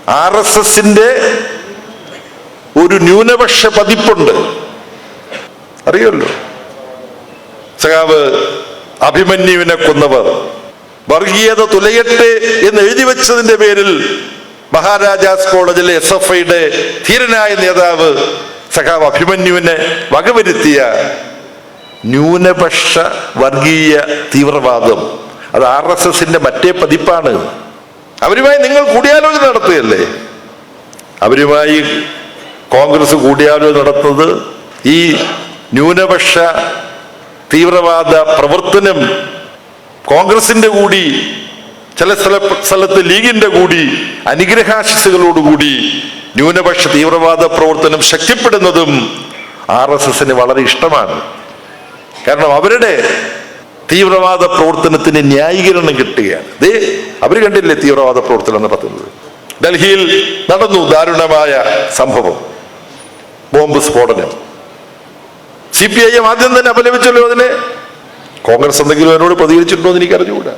RSSന്റെ ഒരു ന്യൂനപക്ഷ പതിപ്പുണ്ട്, അറിയല്ലോ. സഖാവ് അഭിമന്യുവിനെ കൊന്നവർ വർഗീയത തുലയട്ടെ എന്ന് എഴുതി വെച്ചതിന്റെ പേരിൽ മഹാരാജാസ് കോളേജിലെ SFIയുടെ ധീരനായ നേതാവ് സഖാവ് അഭിമന്യുവിനെ വകവരുത്തിയ ന്യൂനപക്ഷ വർഗീയ തീവ്രവാദം അത് RSSന്റെ മറ്റേ പതിപ്പാണ്. അവരുമായി നിങ്ങൾ കൂടിയാലോചന നടത്തുകയല്ലേ? അവരുമായി കോൺഗ്രസ് കൂടിയാലോചന നടത്തുന്നത് ഈ ന്യൂനപക്ഷ തീവ്രവാദ പ്രവർത്തനം കോൺഗ്രസിന്റെ കൂടി, ചില സ്ഥലത്ത് ലീഗിന്റെ കൂടി അനുഗ്രഹാശിസുകളോടുകൂടി ന്യൂനപക്ഷ തീവ്രവാദ പ്രവർത്തനം ശക്തിപ്പെടുന്നതും RSSന് വളരെ ഇഷ്ടമാണ്. കാരണം അവരുടെ തീവ്രവാദ പ്രവർത്തനത്തിന് ന്യായീകരണം കിട്ടുകയാണ്. അവര് കണ്ടില്ലേ തീവ്രവാദ പ്രവർത്തനം നടത്തുന്നത്? ഡൽഹിയിൽ നടന്നു ദാരുണമായ സംഭവം, ബോംബ് സ്ഫോടനം. CPIM ആദ്യം തന്നെ അപലപിച്ചല്ലോ അതിനെ. കോൺഗ്രസ് എന്തെങ്കിലും അതിനോട് പ്രതികരിച്ചിട്ടുണ്ടോ എന്ന് എനിക്ക് അറിഞ്ഞുകൂടാ.